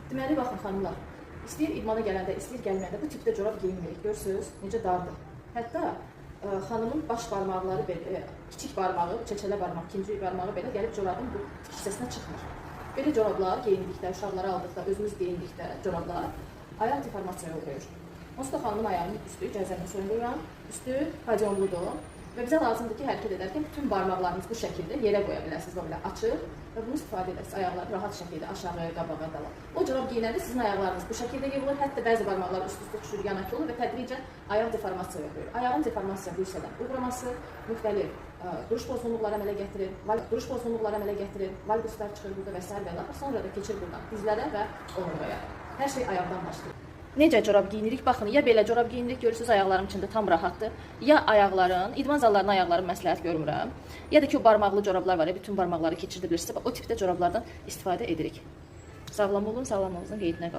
Deməli, baxın xanımlar, istəyir idmana gələndə, istəyir gəlməyəndə bu tipdə corab geyinmirik. Görürsünüz, necə dardır. Hətta xanımın baş barmaqları belə, kiçik barmağı, çəçələ barmaq, ikinci barmağı belə gəlib corabın bu hissəsinə çıxmır. Belə corablar geyindikdə, uşaqları aldıqda, özümüz geyindikdə corablar ayaq deformasiyaya uğrayır. Onsuz da xanımın ayağının üstü, gəzərini soyundururam, üstü haconludur və bizə lazımdır ki, hərəkət edərkən bütün barmaqlarımız bu şəkildə yerə qoya bilərsiniz, belə açıq və bunu istifadə edəsiniz. Ayaqları rahat şəkildə aşağı, qabağa, dala. O corab geyinəndə sizin ayaqlarınız bu şəkildə yığılır, hətta bəzi barmaqlar üst-üstə düşür, yanakı olur və tədricən ayaq deformasiyaya uğrayır. Ayağın deformasiyaya bu hissədən uğraması müxtəlif duruş pozğunluqları əmələ gətirir, valquslar çıxır burada və s. Sonra da keçir buradan dizlərə və omurgaya. Hər şey ayaqdan başlayır. Necə corab geyinirik? Baxın, ya belə corab geyinirik, görürsünüz ayaqlarım içində tam rahatdır. Ya ayaqların, idman zallarının ayaqlarını məsləhət görmürəm. Ya da ki, o barmaqlı corablar var ya, bütün barmaqları keçirdə bilirsiniz. O tipdə corablardan istifadə edirik. Sağlam olun, sağlamlığınızın qeydinə qalın.